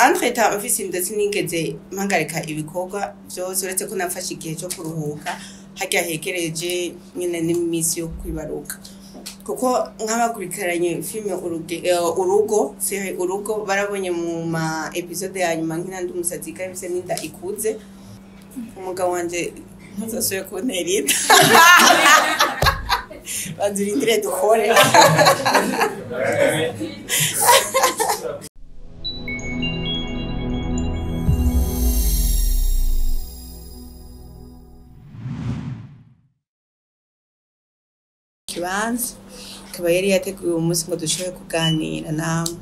Entreta ofisi ndetse nigeze mpagarika ibikorwa byose uretse ko nafashe igihe cyo kuruhuka hajya hegereje nyine n'imisi yo kwibaruka kuko nk'abakurikiranye filme urugo sehe urugo barabonye mu ma episode ya nyuma nk'inandi umusazi kabise n'inda ikuze umugabo wanje ntuzasuye kunterita bazirindire dukore kibanza kaba yari yateguye umunsi ngo dushoboye kuganira namwe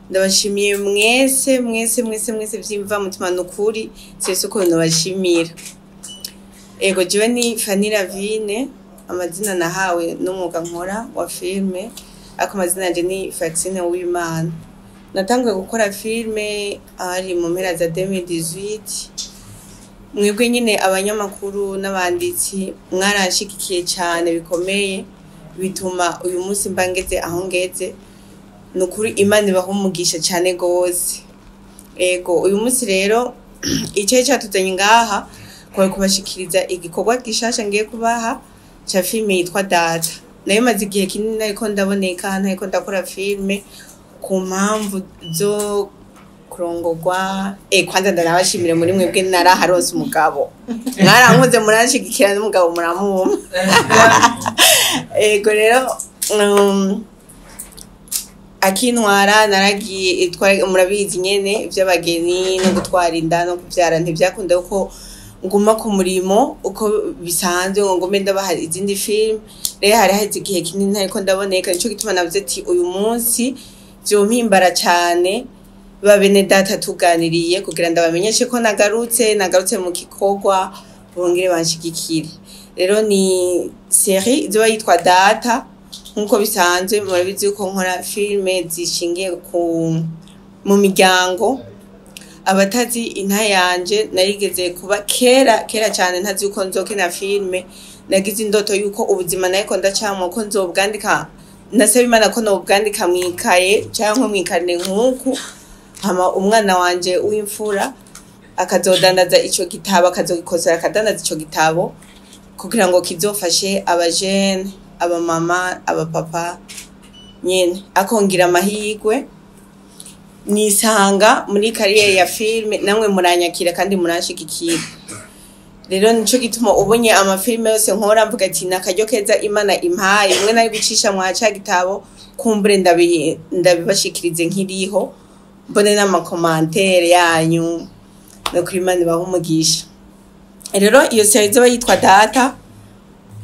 ndabashimiye mwese byimva mutima nukuri sese uko nabashimira ego jiwe ni Fanny Ravine amazina nahawe n'umwuga nkora wa filme ako mazina yanje ni Faxine Uwimana natanguye gukora filme ari mu mpera za 2018 mwebwe nyine abanyamakuru n'abanditsi mwarashikikiye cyane bikomeye bituma uyu munsi mbangeze aho ngeze nukuri Imana ibahumugisha cyane gose ego uyu munsi rero icyo cyatuzanye ngaha kwa kubashikiriza igikorwa gishasha ngiye kubaha cha filme yitwa Data nayo maze igihe kinini ariko ndaboneka ntako ndakora filme ku mpamvu zo kurongorwa kwanza ndarabashimire muri mwebwe naraharose umugabo mwarankuze muranshigikira n'umugabo muramuma ego rero akintwara naragiye murabizi nyene ivy'abageni no gutwara inda no kuvyara ntivyakunda uko nguma ku murimo uko bisanzwe ngo ngume ndabaha izindi film rero hari hazi igihe kinini ariko ndaboneka nico gituma navuze ati uyu munsi vyompimbara cyane babene Data tuganiriye kugira ndabamenyeshe ko nagarutse mu kikorwa bongere banshigikire rero ni série izo yitwa Data nkuko bisanzwe murabizi uko nkora filme zishingiye mu miryango abatazi inta yanje narigeze kuba kera cyane ntazi uko nzokina filme nagize indoto yuko ubuzima nayiko ndacamo ko nzobwandika nasaba Imana ko nobwandika mwikaye cyangwa mwikarine nkuko hama umwana wanje w'imfura akazodandaza ico gitabo akazogikosera akadandaza ico gitabo kugira ngo kizofashe abajene aba mama aba papa nyene akongira amahigwe nisanga muri kariyeri ya filme namwe muranyakira kandi muranshigikira rero nico gituma ubonye amafilme yose nkora mvuga ati nakaryo keza Imana impaye mwe nayo gucisha mwaca gitabo kumbure ndabibashikirize nkiriho mbone n'amakomantere yanyu no kuri Imana bahumugisha rero iyo serie izoba yitwa Data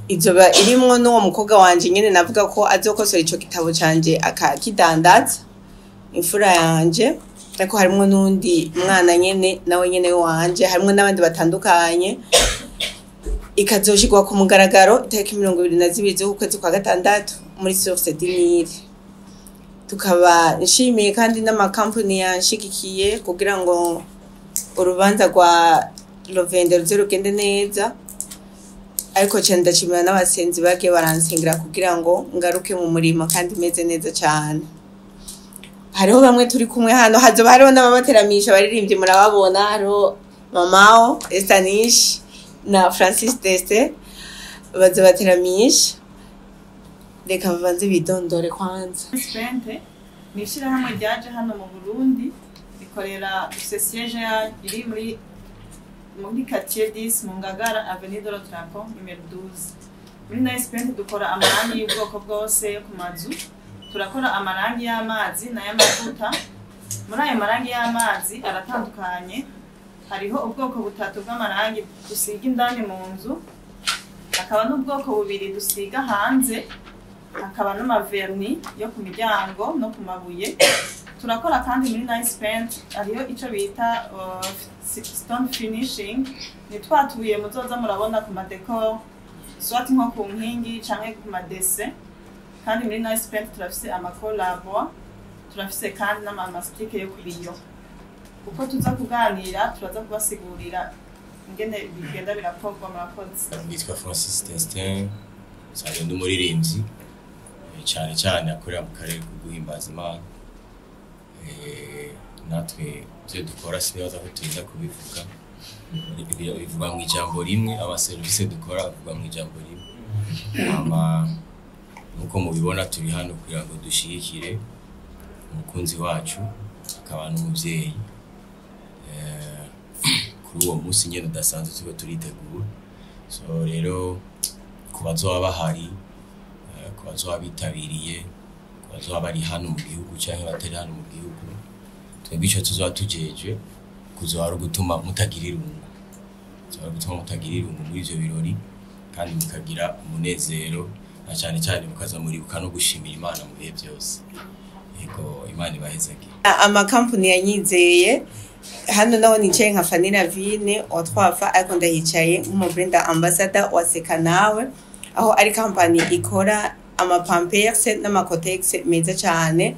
izoba irimwo n'uwo mukobwa wanje nyene navuga ko azokosora ico gitabo canje akakidandaza imfura yanje ariko harimo n'undi mwana nyene nawe nyene wanje harimo n'abandi batandukanye ikazoshigwa ku mugaragaro itariki 22 z'ukwezi kwa gatandatu muri Source d'Imire tukaba nshimiye kandi n'amakampani yanshigikiye kugira ngo urubanza rwa Lovender rugende neza ariko cyane ndashimira n'abasenzi bagiye baransingira kugira ngo ngaruke mu murimo kandi meze neza cyane hariho bamwe turi kumwe hano hazoba hariho n'ababateramisha baririmbye murababona hariho Mamao Estanish na Francis Deste bazobateramisha reka bavanze bidondore kwanza Spente nishira hamwe ryaje hano mu Burundi bikorera siège iri muri quartier 10 mu Ngagara Avenue de l'Otrampo numero 12 muri Nice Spente dukora amarangi y'ubwoko bwose yo ku mazu turakora amarangi y'amazi n'ay'amavuta muri ayo marangi y'amazi aratandukanye hariho ubwoko butatu bw'amarangi dusiga indani mu nzu akaba n'ubwoko bubiri dusiga hanze akaba n'amaverni yo ku miryango no ku mabuye turakora kandi muri Nice Paint ariyo ico bita stone finishing ni twatuye muzoza murabona ku madecor soit nko ku nkingi canke ku madesse kandi muri Nice Paint turafise amakolabo turafise kandi n'amamastike yo kubiyo uko tuza kuganira turaza kubasigurira ingene bigenda birakorwa murakoze nitwa Francis Destin sanje ndumuririmbyi cyane akorera mu karere ko guhimbaza Imana natwe byo dukora sinibaza ko tuza kubivuga bivuga mu ijambo rimwe abaserivisi dukora avuga mu ijambo rimwe nuko mubibona turi hano kugira ngo dushigikire umukunzi wacu akaba n'umuvyeyi kuri uwo munsi nyene udasanzwe tuba turitegura so rero kubazoba bahari kubazoba bitabiriye kubazoba bari hano mu gihugu canke batari hano mu gihugu twebwe ico tuzoba tujeje kuzoba gutuma mutagira irungu muri ivyo birori kandi mukagira umunezero na cyane mukaza muribuka no gushimira Imana mu bihe byose yego Imana ibahezage amakampuni yanyizeye hano naho nicaye nka Fanny Vine otwafa ariko ndahicaye nk'umubrand ambassador wa Sekanawe aho ari company ikora amapampers n'amakotex meza cyane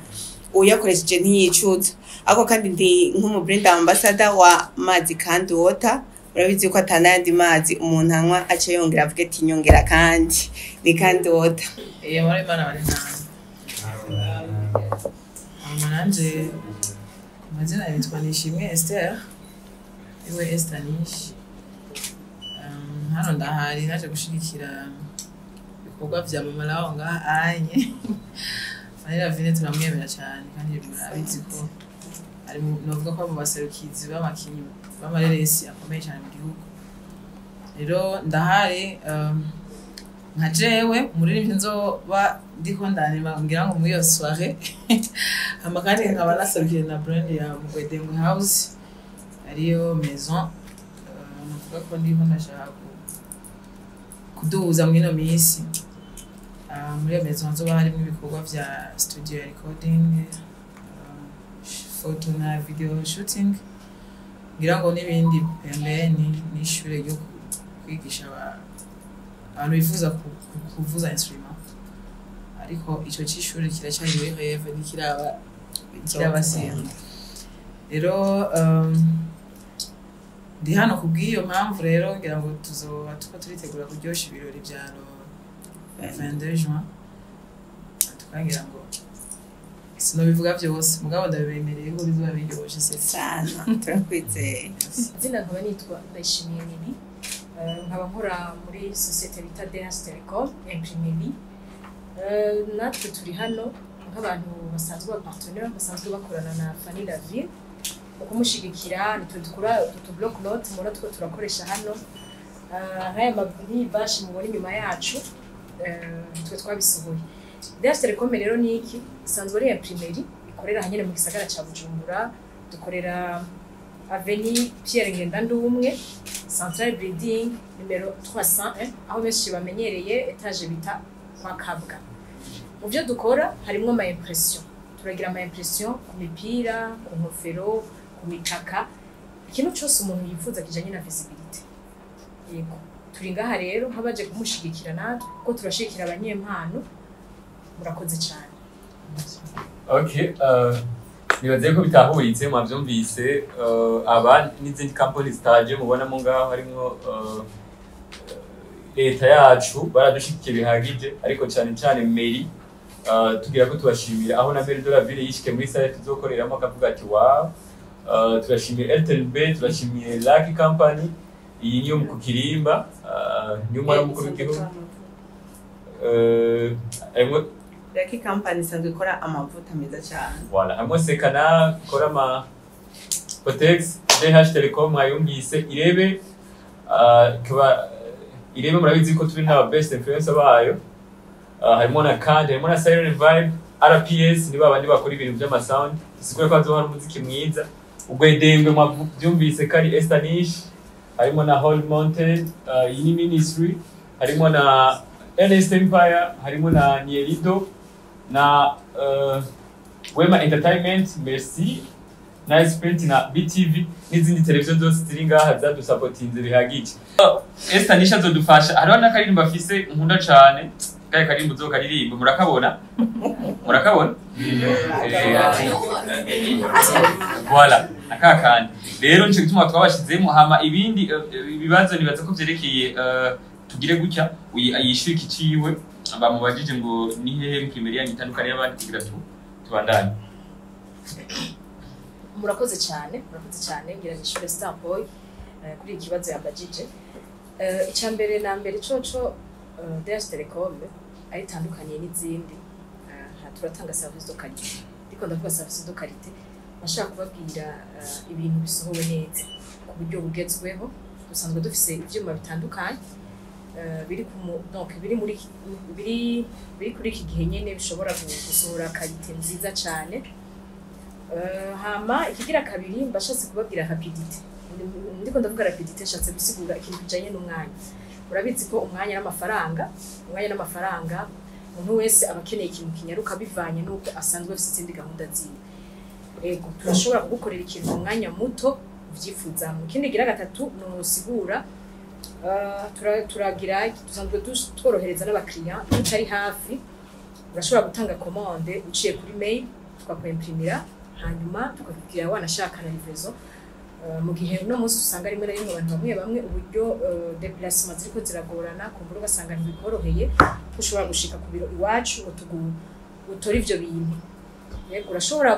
uyakoresheje ntiyicuza ako kandi ndi nk'umubrand ambassador wa Mazi kandi Water urabizi ko atanandi mazi umuntu anywa ace yongera avuga ati nyongera kandi ni kandi Water muri Imana bari nani amananje mazina yitwa Nishimwe Esther iwe Esther Nish hano ndahari naje gushigikira ibikorwa vya mama lawo ngaha anye Fanny Vine turamwemera cyane kandi murabizi ko ari novuga ko mu baserukizi b'amakinyi b'amareresi akomeye cyane mu gihugu rero ndahari nka jewe umuririmbyi nzoba ndiko ndanima ngira ngo muri iyo soirée amakandi nkaba nasabye na brand ya Mugwedengwe House ariyo maison navuga ko ndiko ndashaka kuduza muri no minsi muri iyo maison nzoba harimo ibikorwa vya studio recording photo na video shooting ngira ngo n'ibindi pembeni n'ishure ryo kwigisha abantu bifuza kuvuza instrument ariko ico cy'ishure kiracyari muri rêve nikirabasenda rero ndi hano kubwiyo mpamvu rero ngira ngo tuzoba turitegura kuryosha ibirori bya 22 juin tukagira ngo sinobivuga byose mugabo ndabemereye ko bizoba biryoshye sana turakwizeye zina nkaba nitwa Ndayishimiye Nini nkaba nkora muri societe bita DS Telecom Imprimerie natwe turi hano nk'abantu basanzwe partenaire basanzwe bakorana na Fanny Vine ukumushigikira nitwe dukora utu block note muri twe turakoresha hano nk'aya mabni bash mubona inyuma yacu nitwe twabisohoye DS Telecom rero ni iki isanzwe ari Imprimerie ikorera hanyene mu gisagara ca Bujumbura dukorera Avenue Pierre Ngendandumwe Central Building numero 301 aho benshi bamenyereye etage bita kwa Kabwa mu byo dukora harimo ama impression turagira ama impression ku mipira ku nkofero ku mitaka ikintu cyose umuntu yifuza kijanye na visibility yego turi ngaha rero nkabaje kumushigikira natwe ko turashikira abanyempano murakoze cyane okay nibaze ko bitahuritse mwavyumvise aba n'izindi companies zitaje mubona mu ngaho harimo leta yacu baradushikiye bihagije ariko cyane meri tugira ko tubashimira aho na Meri de la Ville yishike muri site tuzokoreramo akavuga ati wow turashimiye LTNB turashimiye Lucky Company iyi niyo mu Kirimba niyo mara mukuru w'igihugu Lucky Company sanzwe ikora amavuta meza cyane voilà hamwe Sekana ikora ama Cotex DH Telecom ayumvise irebe irebe murabizi ko turi n'aba best influencer bayo harimo na kandi harimo na Siren Vibe RPS niba abandi bakora ibintu by'ama sound isikore ko azohara umuziki mwiza Ugwedengwe mwavyumvise kari Estanish harimo na Hold Mountain yini ministry harimo na NS Empire harimo na Nierido na Wema Entertainment merci Nice Print na BTV n'izindi televiziyo zose ziri ngaha zadusupportinze bihagije Estanish azodufasha hariho na karirimba afise nkunda cyane gaye karimbo zo karirimbo murakabona voilà akakandi rero nje gituma twabashizemo hama ibindi bibazo nibaza ko byerekeye tugire gutya uyishiriki ciwe bamubajije ngo ni hehe Imprimerie yanitandukanye y'abandi kugira tubandanye murakoze cyane ngira nishure Starboy kuri ikibazo yabajije. Icya mbere na mbere coco DS Telecom ari tandukanye n'izindi, turatanga service de qualité, ariko ndavuga service de qualité bashaka kubabwira ibintu bisohowe neza ku buryo bugezweho. Dusanzwe dufise ivyuma bitandukanye biri kuri iki gihe nyene bishobora gusohora qualité nziza cyane. Hama ikigira kabiri mbashatse kubabwira rapidité. Ndiko ndavuga rapidité nshatse gusigura ikintu kijanye n'umwanya. Urabizi ko umwanya n'amafaranga umuntu wese abakeneye ikintu kinyaruka bivanye n'uko asanzwe afite izindi gahunda ziwe. Ego turashobora kugukorera ikintu mu mwanya muto uvyifuza. Mu kindi gira gatatu no sigura turagira dusanzwe tworohereza n'abakiriya tutari hafi. Urashobora gutanga commande uciye kuri mail tukakwemprimira hanyuma tukakubwira wanashaka na livraison. Mu gihe no munsi usanga rimwe na rimwe abantu bamwe uburyo déplacement ziriko ziragorana kumbura ugasanga ntibikoroheye ushobora gushika ku biro iwacu utora ivyo bintu. Yego urashobora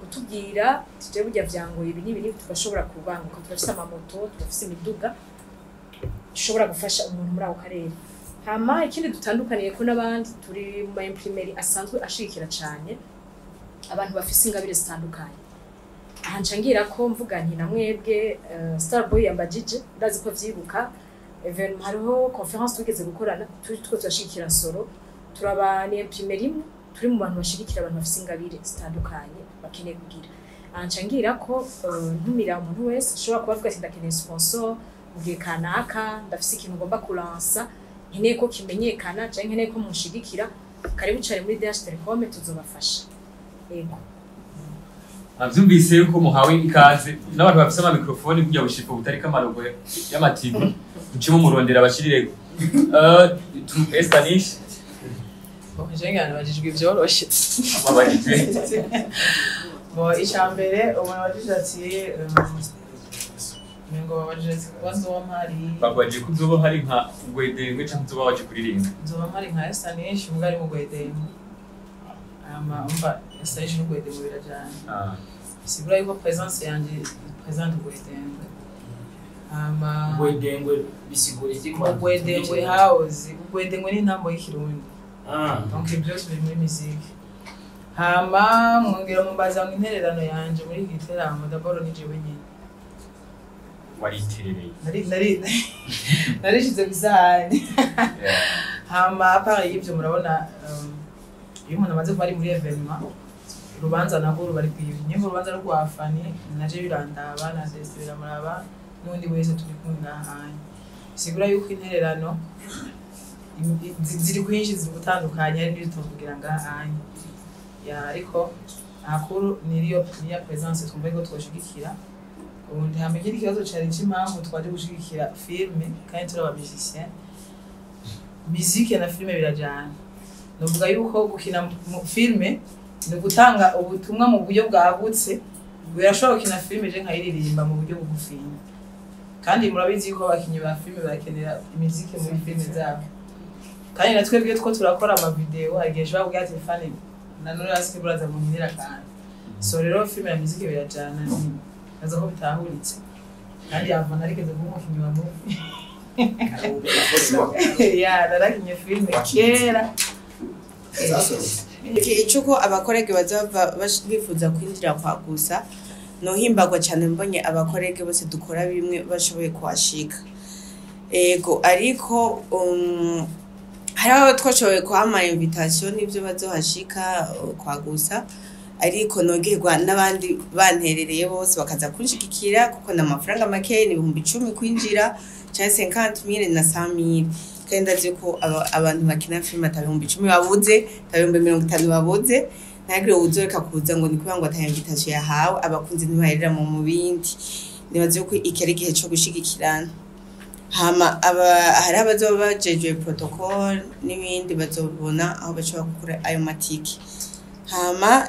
kutubwira tuje burya vyangoye ibi nibi tugashobora kubanguka. Turafise amamoto, turafise imiduga ishobora gufasha umuntu muri ako karere. Hama ikindi dutandukaniye ko n'abandi turi mu ma imprimerie asanzwe ashikira cyane abantu bafise ingabire zitandukanye. Aha ncangira ko mvuga nti na mwebwe Starboy yambajije ndazi ko vyibuka even hariho conference tugeze gukorana turi turashikira Soro turabani imprimerie imwe turi mu bantu bashirikira abantu bafise ingabire zitandukanye bakeneye kugira. Aha ncangira ko ntumira umuntu wese ashobora kubavuga ati ndakeneye sponsor mugihe kanaka ndafise ikintu ngomba kulansa nkeneye ko kimenyekana canke nkeneye ko munshigikira karibu cyane muri DS Telecom tuzobafasha. Yego avyumvise yuko muhawe ikaze n'abantu bafise ama microphone kugira bushipo butari kamarogo y'ama TV ucimo murondera abashirire tu Estanish Jenga bajijwe byoroshe babajije icambere umuntu wajije ati ngo babajije bazompari bagwaje kuzoba hari nka gwedengwe cyangwa uzoba waje kuririmba nzoba mpari nka Estanish mugari mu gwedengwe umva Estanish no gwedengwe birajana sigura yuko presence yanje presente gwedengwe gwedengwe bisigura iki kwa gwedengwe house gwedengwe ni ntambo y'ikirundi donc byose biri muri musique. Hama mwongera mumbaza ngo intererano yanje muri giteramo d'abord ni jewe nyine wariterereye narishize bisahani. Hama apart y'ibyo murabona iyo umuntu amaze kuba ari muri evenement urubanza nabwo rubari kwiyo nyine urubanza rwa Fani naje birandaba na desira muraba n'undi wese turi kumwe hanye sigura yuko intererano ziri kwinshi ziri gutandukanye ari n'ibyo tuvugira ngahanye ya ariko akuru niriyo presence twumva ko twoshigikira ubundi hamenye ikibazo cyari cy'impamvu twaje gushigikira filme kandi turi abamisicien musique na filme birajana. Novuga yuko gukina mu filme ni gutanga ubutumwa mu buryo bwagutse birashobora gukina filme je nkayiririmba mu buryo bugufinya kandi murabizi yuko abakinyi ba filme bakenera musique muri filme zabo kandi natwe byo two turakora ama video agiye shobora kugira telefone nanone asike buraza mu ngira kandi so rero filme ya musique birajana ni nazo ko bitahuritse kandi avana ariko zo umukinyi wa movie ya narakinye filme kera icuko abakorege bazava bifuza kwinjira kwa gusa nohimbagwa cyane mbonye abakorege bose dukora bimwe bashoboye kwashika. Ego ariko hariho twashoboye kwama invitation n'ibyo bazohashika kwa gusa ariko nogerwa n'abandi banterereye bose bakaza kunshigikira kuko n'amafaranga make ni 10,000 kwinjira cyangwa 50,000 na 100,000 kandi ndazi ko abantu bakina filme atabihumbi 10 babuze atabihumbi 50 babuze ntagire uzoreka kuza ngo nikuba ngo atayinvitation yahawe abakunzi ntibaherera mu bindi nibaze ko ikere gihe cyo gushigikirana. Hama hari abazoba bajeje protocol n'ibindi bazobona aho bashobora gukora ayo matiki. Hama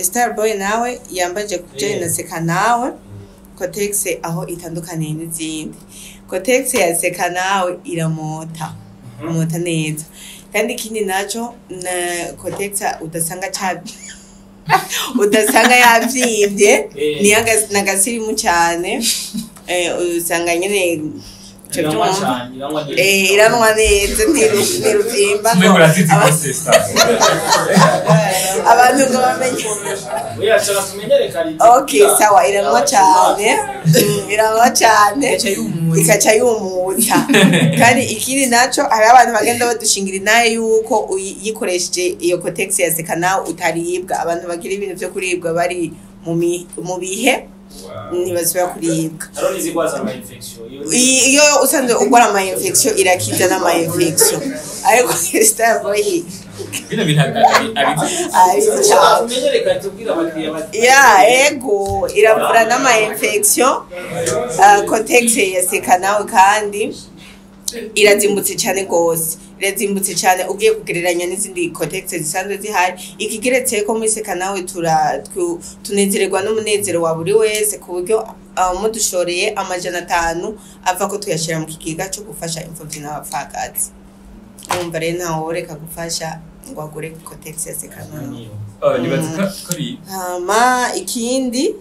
Starboy nawe yambaje kujana na seka nawe Cotex aho itandukaniye n'izindi. Cotex ya seka nawe iramota neza kandi ikindi naco na Cotex udasanga udasanga yavyimbye ni nagasirimu cyane usanga nyene iranwa neza ntiruvyimba abantu ngo bamenye okay sawa iranwa cyane ikaca yumuta kandi ikindi naco hari abantu bagenda badushingira naye yuko uyikoresheje iyo cotex ya seka nawe utaribwa abantu bagira ibintu byo kuribwa bari mu bihe ntibasubira kuribwa iyo usanzwe ugwara ama infection irakiza n'ama infection ariko Starboy ego iravura n'ama infection cotex ya seka nawe kandi irazimbutse cyane gose irazimbutse cyane ugiye kugereranya n'izindi cotex zisanzwe zihari ikigeretse ko muri seka nawe tunezererwa n'umunezero wa buri wese ku buryo mudushoreye 500 ava ko tuyashira mu kigiga cyo gufasha imfuvyi n'abapfakazi umva rero ntaho reka gufasha ngo agure cotex ya seka nawe ikindi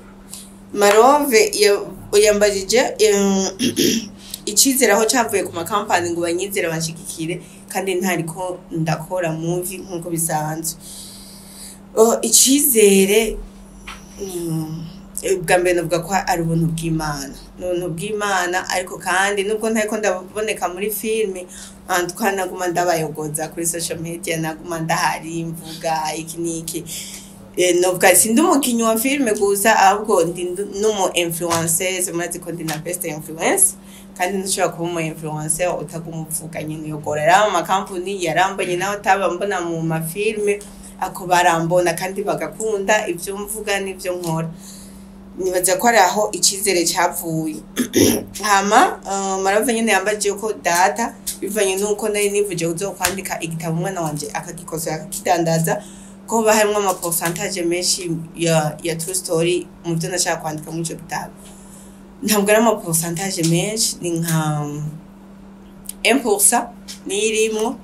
Marove yambajije icizera aho cyavuye ku makampani ngo banyizera banshigikire kandi ntariko ndakora movie nkuko bisanzwe icizere bwa mbere navuga ko ari ubuntu bw'Imana ariko kandi nubwo ntariko ndaboneka muri filme twanaguma ndabayogoza kuri social media naguma ndahari mvuga iki niki novuga sindi umukinyi wa filme gusa ahubwo ndi n'umu influencer murazi ko ndi na best influence kandi nshobora kuba umu influencer utagumuvuga nyine yogorera mu makampani yarambanye nawe tabambona mu mafilme ako barambona kandi bagakunda ibyo mvuga n'ibyo nkora nibaza ko ari aho icizere cyavuye hama Marove nyine yambaje ko data bivanye nuko nari nivuje uzokwandika igitabo umwana wanje akagikosa akakidandaza ko bahamwe ama pourcentage menshi ya true story mu byo nashaka kwandika muri cyo gitabo ntabwo ari ama pourcentage menshi ni nka 1% nirimo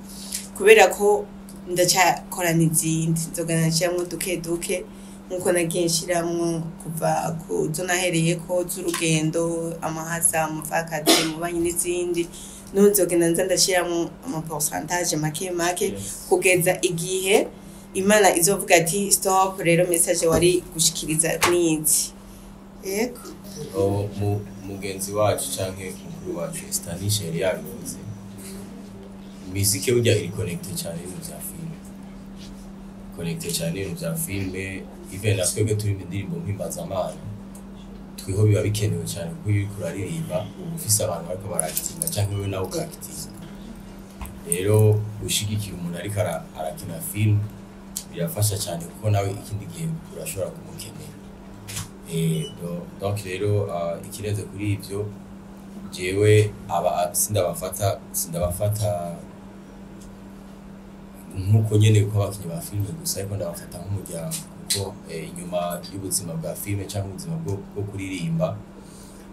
kubera ko ndacyakora n'izindi nzogana cyamwe duke nkuko nagiye nshiramwe kuva ku zo nahereye ko z'urugendo amahasa amufakazi mu banyi n'izindi nunzogena nza ndashiramwe ama pourcentage make kugeza igihe Imana izovuga ati stop rero message wari gushikiriza nizi yego mugenzi wacu canke mukuru wacu Stanisha yari yabivuze muziki burya iri connected cyane n'ibintu bya filme even natwebwe turi mu ndirimbo mpimbaza twiho biba bikenewe cyane kuko iyo kuraririmba ufise abantu bariko barakitinga canke wewe nawe ukakitinga rero ushigikira umuntu ariko arakina film birafasha cyane kuko nawe ikindi gihe urashobora kumukenera donc rero ikirenze kuri ivyo jewe sindabafata nkuko nyene ko abakinyi ba filme gusa ariko ndabafata nk'umuryango kuko inyuma y'ubuzima bwa filme cyangwa ubuzima bwo kuririmba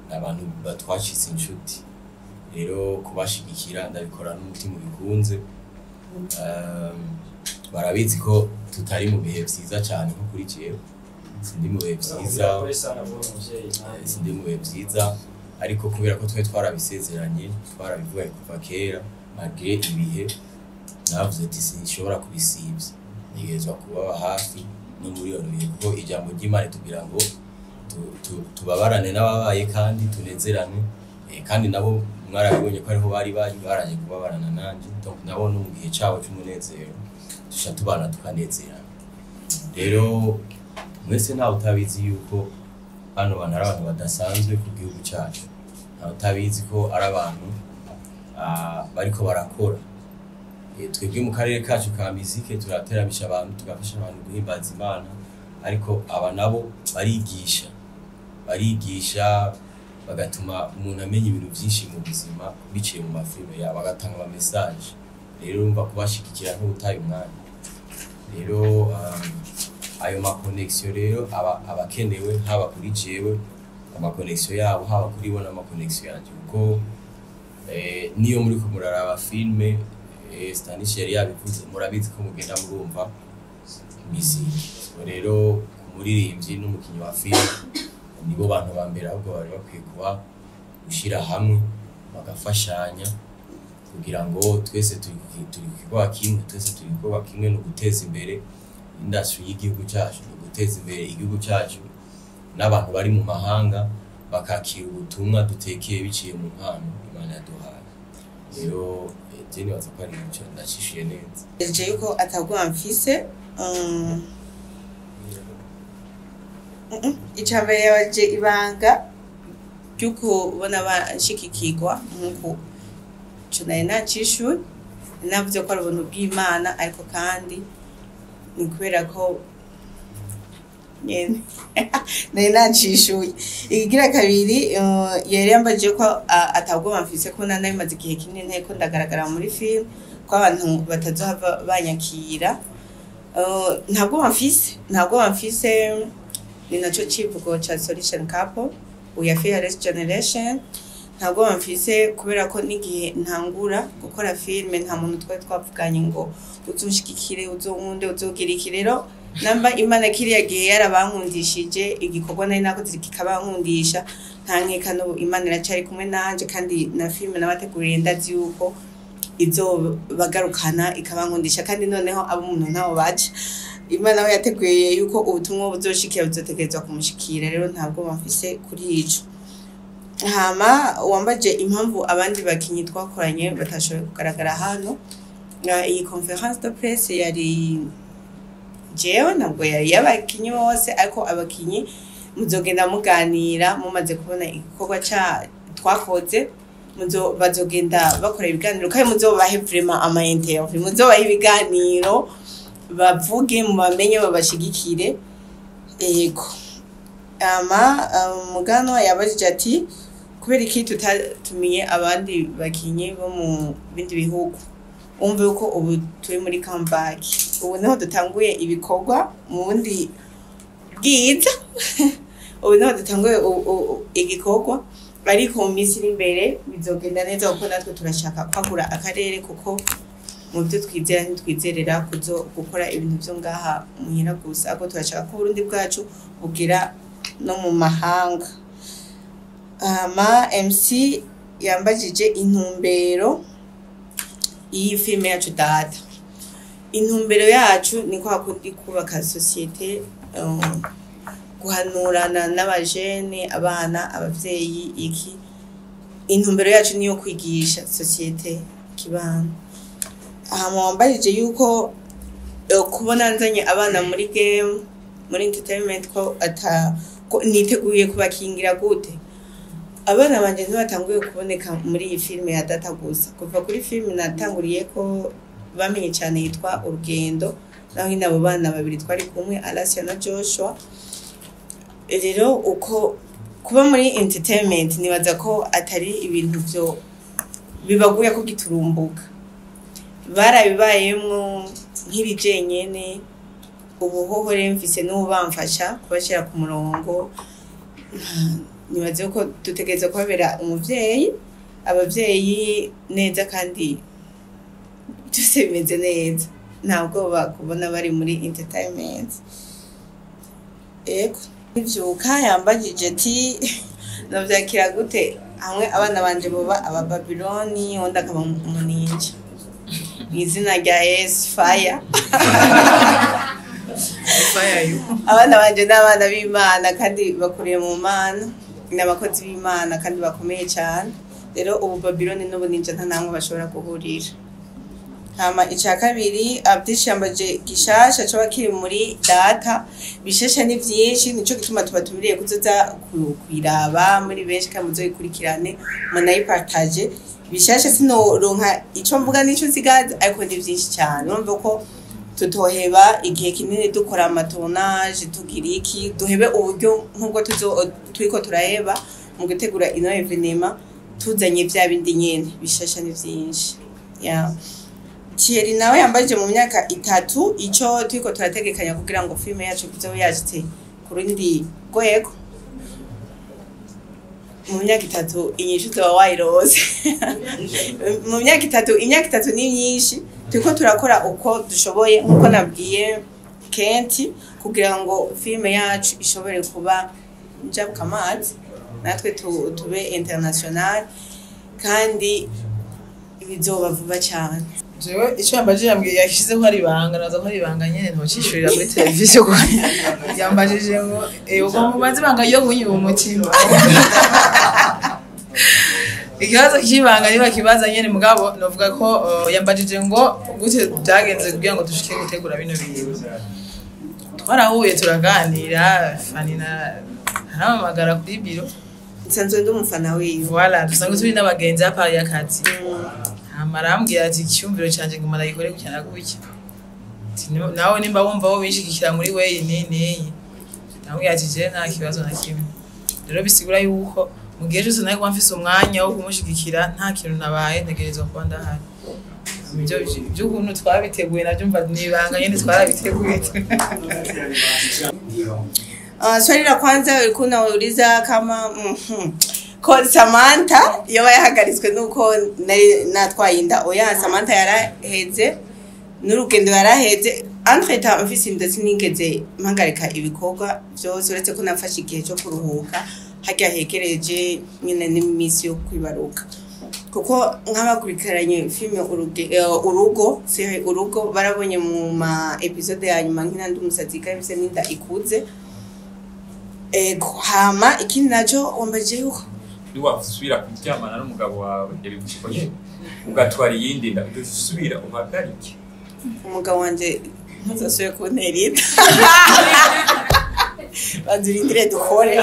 n'abantu batwashitse inshuti rero kubashigikira ndabikora n'umutima ubikunze barabizi ko tutari mu bihe byiza cyane nko kuri jewe sindi mu bihe byiza ariko kubera ko twe twarabisezeranye twarabivuye kuva kera malgré ibihe navuze ati sinshobora kubisibya nigezwa kubaba hafi no muri yo bihe kuko ijambo ry'Imana tubwira ngo tubabarane n'ababaye kandi tunezerane kandi nabo mwarabibonye ko ariho bari baraje kubabarana nanje nabo no mu gihe cyabo cy'umunezero tubana tukanezerana rero mwese nta utabizi yuko hano bantu ari abantu badasanzwe ku gihugu cyacu nta utabizi ko ari abantu bariko barakora twebwe mu karere kacu ka muzike turateramisha abantu tugafasha abantu guhimbaza Imana ariko aba nabo barigisha bagatuma umuntu amenya ibintu byinshi mu buzima biciye mu mafilme yabo bagatanga ama message rero urumva kubashikikira nk'ubutaye umwanya rero ayo ma connection rero abakenewe haba kuri jewe ama connection yabo haba kuri bona ama connection yanje kuko niyo muri ko muraraba filme Stanisha yari yabivuze murabizi ko mugenda murumva muziki so rero umuririmbyi n'umukinnyi wa filime nibo bantu ba mbere ahubwo bari bakwiye kuba gushira hamwe bagafashanya kugira ngo twese turi kugwa kimwe, twese turi kugwa kimwe no guteza imbere industry y'igihugu cyacu, no guteza imbere igihugu cyacu n'abantu bari mu mahanga bakakira ubutumwa dutekeye biciye mu mpano Imana yaduhaye. Rero jeni baza ko ari icyo ndacishiye neza. Je yuko atagwa mfise icambere yaje ibanga cyuko ubona bashikikirwa nkuko cyo nacishuye navuze ko ari ubuntu bw'Imana, ariko kandi ni kubera ko nyene nacishuye. Igira kabiri yari yambaje ko atagwa mfise ko nana bimaze igihe kinini nteko ndagaragara muri film ko abantu batazohava banyakira. Ntabwo bamfise ni naco civugo ca Solution Couple uya Fearless Generation. Ntabwo bamfise kubera ko n'igihe ntangura gukora filme nta muntu twavuganye ngo uzushikikire uzonkunde uzogira iki. Rero namba Imana kiriya gihe yarabankundishije igikorwa nari nakoze kikabankundisha, nta nkeka no Imana iracari kumwe nanje, kandi na filme nabateguriye ndazi yuko izo bagarukana ikabankundisha, kandi noneho abo umuntu ntawo baca Imana we yateguye yuko ubutumwa buzoshikira buzotegerezwa kumushikira. Rero ntabwo bamfise kuri ico. Hama wambaje impamvu abandi bakinyi twakoranye batashoboye kugaragara hano. Iyi conference de presse yari jewe ntabwo yari yabakinyi bose, ariko abakinyi muzogenda muganira mumaze kubona igikorwa twakoze, bazogenda bakora ibiganiro kandi muzobahe vraiment ama interview, muzobahe ibiganiro bavuge mu bamenye babashigikire. Yego mugano yabajije ati kubera iki tutatumiye abandi bakinyi bo mu bindi bihugu. Umve uko ubu turi muri comeback, ubu niho dutanguye ibikorwa mu bundi bwiza ubu niho dutanguye igikorwa, ariko mu minsi iri imbere bizogenda neza kuko natwe turashaka kwagura akarere, kuko mu byo twizera ntitwizerera gukora ibintu byo ngaha muhira gusa, ahubwo turashaka ko Burundi bwacu bugira no mu mahanga. MC yambajije intumbero iyi filme yacu Data. Intumbero yacu ni kwa kundi kubaka societe, guhanurana n'abajene, abana, abavyeyi iki. Intumbero yacu niyo kwigisha societe kibano. Wambajije yuko kubona nzanye abana muri game, muri entertainment ko niteguye kubakingira gute. Abana banje ntibatanguye kuboneka muri iyi filme ya Data gusa. Kuva kuri filme natanguriye ko bamenye cyane yitwa Urugendo, naho abo bana babiri twari kumwe, Alasia na Joshua. Rero uko kuba muri entertainment nibaza ko atari ibintu byo bibaguye ko giturumbuka. Barabibayemwo nk'ibijenyene, ubuhoho rero mfise n'ubamfasha kubashira ku murongo. Nibaze ko dutegereza kubabera umuvyeyi, abavyeyi neza, kandi byose bimeze neza, ntabwo bakubona bari muri entertainment. Ego ivyuka yambagije ati novyakira gute hamwe abana banje boba aba Babyloni onda akaba umuninja izina rya Yes Fire. Abana banje n'abana b'Imana kandi bakuriye mu Mana, n'abakozi b'Imana kandi bakomeye cyane. Rero ubu Babyloni n'ubu ninja nta namwe bashobora guhurira. Hama ica kabiri abdishambaje gishasha cyo bakiri muri Data, bishesha ni byinshi, nico gituma tubatumiriye kuzoza kwiraba muri benshi kandi muzoyikurikirane munayipartage. Bishasha sinoronka ico mvuga nico zigaza, ariko ndi byinshi cyane. Urumva ko tutoheba igihe kinini dukora amatonage tugira iki, duhebe uburyo nk'ubwo turiko turaheba mu gutegura ino evenema, tuzanye bya bindi nyene bishasha ni byinshi. Thierry nawe yambaje mu myaka 3 ico turiko turategekanya kugira ngo filme yacu kizobe yashitse ku rundi rwego. Mu myaka 3 inyishu tuba wayirose. Mu myaka 3 imyaka 3 ni myinshi, turiko turakora uko dushoboye, nkuko nabwiye kenshi kugira ngo filime yacu ishobore kuba njabukamazi natwe tube international kandi bizoba vuba cyane. jewe icyo yambajije yambwiye yashyizeho hari ibanga naza ko hari ibanga nyine ntocishurira muri televiziyo ko yambajije ngo uko mubanze ibanga yo kunyuba umutima ikibazo cy'ibanga niba kibaza nyine mugabo novuga ko yambajije ngo gute byagenze kugira ngo dushike gutegura bino bintu twarahuye turaganira fanina haramagara kuri biro nsanzwe ndi umufana wiwe voilà dusanzwe turi n'abagenzi hapa y'akazi amarambwira ati icyumviro cyanje ngo marayikore kucyana gutya nawe nimba wumva wo bishikira muri we nini namwe ati je nta kibazo na kimwe rero bisigura yuko mu gihe cyose nayo kwamfise umwanya wo kumushigikira nta kintu nabaye ntegerezwa kuba ndahari ibyo kuntu twabiteguye nabyo mva nibanga nyene twarabiteguye. Swali la kwanza ulikuwa unauliza kama ko Samantha yoba yahagaritswe nuko natwaye inda. Oya, Samantha yaraheze n'urugendo yaraheze entretemps mfise inda sinigeze mpagarika ibikorwa byose uretse ko nafashe igihe cyo kuruhuka hajya hegereje nyine n'imisi yo kwibaruka kuko nk'abakurikiranye filime urugo barabonye mu ma episode ya nyuma nkina ndi umusazi kabise n'inda ikuze hama ikindi nacyo wambaje yuko niwasubira kuryamana n'umugabo wawe yabigushiko nyine ugatwara iyindi nda dusubira uhagarike umugabo wanje ntuzasuye kunterita bazurindire dukore